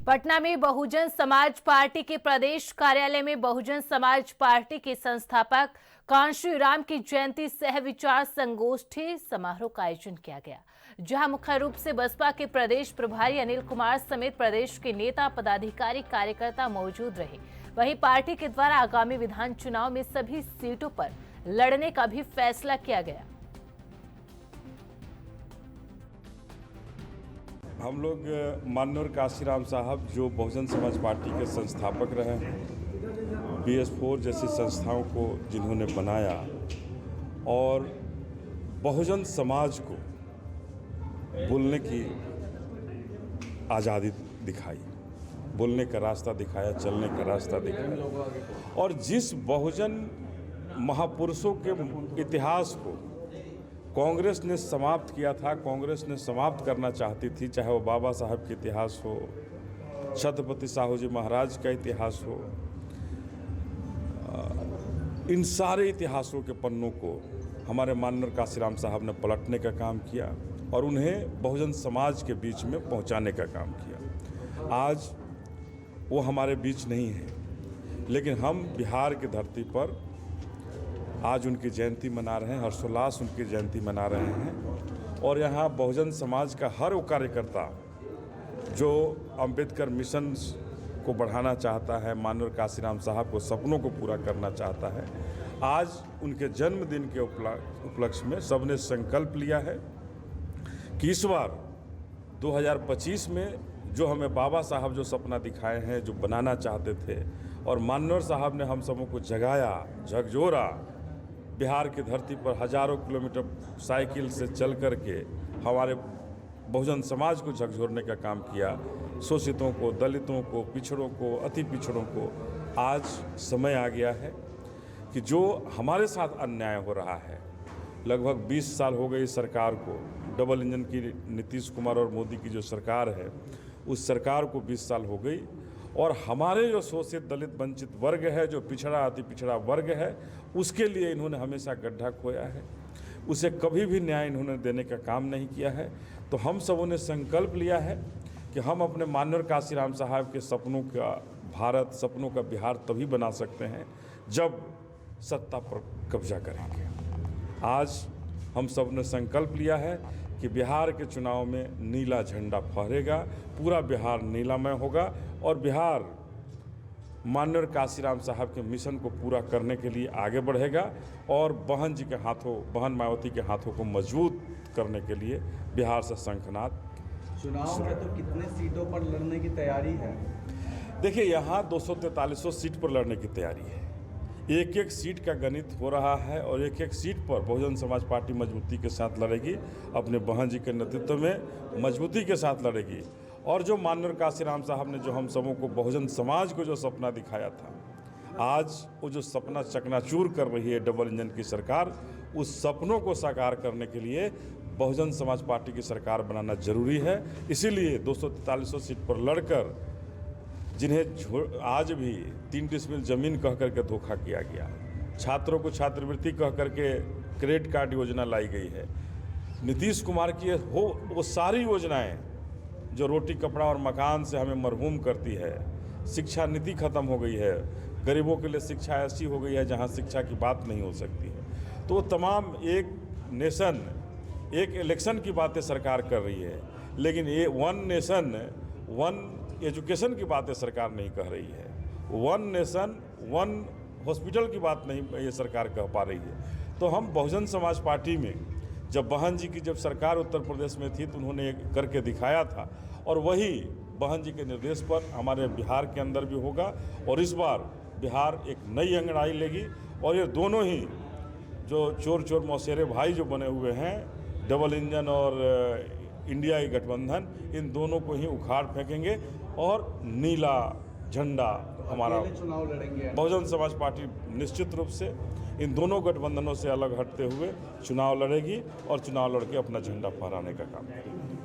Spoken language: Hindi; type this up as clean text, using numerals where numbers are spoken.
पटना में बहुजन समाज पार्टी के प्रदेश कार्यालय में बहुजन समाज पार्टी के संस्थापक कांशीराम की जयंती सह विचार संगोष्ठी समारोह का आयोजन किया गया, जहां मुख्य रूप से बसपा के प्रदेश प्रभारी अनिल कुमार समेत प्रदेश के नेता पदाधिकारी कार्यकर्ता मौजूद रहे। वहीं पार्टी के द्वारा आगामी विधान चुनाव में सभी सीटों पर लड़ने का भी फैसला किया गया। हम लोग माननीय कांशीराम साहब जो बहुजन समाज पार्टी के संस्थापक रहे हैं, BS4 जैसी संस्थाओं को जिन्होंने बनाया और बहुजन समाज को बोलने की आज़ादी दिखाई, बोलने का रास्ता दिखाया, चलने का रास्ता दिखाया। और जिस बहुजन महापुरुषों के इतिहास को कांग्रेस ने समाप्त किया था, कांग्रेस ने समाप्त करना चाहती थी, चाहे वो बाबा साहब का इतिहास हो, छत्रपति साहू जी महाराज का इतिहास हो, इन सारे इतिहासों के पन्नों को हमारे माननीय कांशीराम साहब ने पलटने का काम किया और उन्हें बहुजन समाज के बीच में पहुंचाने का काम किया। आज वो हमारे बीच नहीं है, लेकिन हम बिहार की धरती पर आज उनकी जयंती मना रहे हैं, हर्षोल्लास उनकी जयंती मना रहे हैं। और यहाँ बहुजन समाज का हर वो कार्यकर्ता जो अंबेडकर मिशन को बढ़ाना चाहता है, माननीय कांशीराम साहब को सपनों को पूरा करना चाहता है, आज उनके जन्मदिन के उपलक्ष्य में सबने संकल्प लिया है कि इस बार 2025 में जो हमें बाबा साहब जो सपना दिखाए हैं, जो बनाना चाहते थे, और माननीय साहब ने हम सबों को जगाया, झकझोरा, बिहार की धरती पर हजारों किलोमीटर साइकिल से चल कर के हमारे बहुजन समाज को झकझोरने का काम किया, शोषितों को, दलितों को, पिछड़ों को, अति पिछड़ों को। आज समय आ गया है कि जो हमारे साथ अन्याय हो रहा है, लगभग 20 साल हो गए सरकार को, डबल इंजन की नीतीश कुमार और मोदी की जो सरकार है, उस सरकार को 20 साल हो गई, और हमारे जो शोषित दलित वंचित वर्ग है, जो पिछड़ा अति पिछड़ा वर्ग है, उसके लिए इन्होंने हमेशा गड्ढा खोया है, उसे कभी भी न्याय इन्होंने देने का काम नहीं किया है। तो हम सबों ने संकल्प लिया है कि हम अपने माननीय कांशीराम साहब के सपनों का भारत, सपनों का बिहार तभी बना सकते हैं जब सत्ता पर कब्जा करेंगे। आज हम सब ने संकल्प लिया है कि बिहार के चुनाव में नीला झंडा फहरेगा, पूरा बिहार नीलामय होगा और बिहार माननीय कांशीराम साहब के मिशन को पूरा करने के लिए आगे बढ़ेगा और बहन जी के हाथों, बहन मायावती के हाथों को मजबूत करने के लिए बिहार से शंखनाद। चुनाव में तो कितने सीटों पर लड़ने की तैयारी है? देखिए, यहाँ 243 सीट पर लड़ने की तैयारी है। एक एक सीट का गणित हो रहा है और एक एक सीट पर बहुजन समाज पार्टी मजबूती के साथ लड़ेगी, अपने बहन जी के नेतृत्व में मजबूती के साथ लड़ेगी। और जो माननीय कांशीराम साहब ने जो हम सबों को बहुजन समाज को जो सपना दिखाया था, आज वो जो सपना चकनाचूर कर रही है डबल इंजन की सरकार, उस सपनों को साकार करने के लिए बहुजन समाज पार्टी की सरकार बनाना जरूरी है। इसीलिए 243 सीट पर लड़कर जिन्हें आज भी 3 डिसमिल जमीन कह करके धोखा किया गया, छात्रों को छात्रवृत्ति कह करके क्रेडिट कार्ड योजना लाई गई है, नीतीश कुमार की वो सारी योजनाएं जो रोटी कपड़ा और मकान से हमें मरहूम करती है, शिक्षा नीति खत्म हो गई है, गरीबों के लिए शिक्षा ऐसी हो गई है जहां शिक्षा की बात नहीं हो सकती है। तो तमाम एक नेशन एक इलेक्शन की बातें सरकार कर रही है, लेकिन ये वन नेशन वन एजुकेशन की बातें सरकार नहीं कह रही है, वन नेशन वन हॉस्पिटल की बात नहीं ये सरकार कह पा रही है। तो हम बहुजन समाज पार्टी में जब बहन जी की सरकार उत्तर प्रदेश में थी तो उन्होंने करके दिखाया था, और वही बहन जी के निर्देश पर हमारे बिहार के अंदर भी होगा। और इस बार बिहार एक नई अंगड़ाई लेगी और ये दोनों ही जो चोर चोर मौसेरे भाई जो बने हुए हैं, डबल इंजन और इंडिया गठबंधन, इन दोनों को ही उखाड़ फेंकेंगे और नीला झंडा हमारा चुनाव लड़ेंगे। बहुजन समाज पार्टी निश्चित रूप से इन दोनों गठबंधनों से अलग हटते हुए चुनाव लड़ेगी और चुनाव लड़के अपना झंडा फहराने का काम करेगी।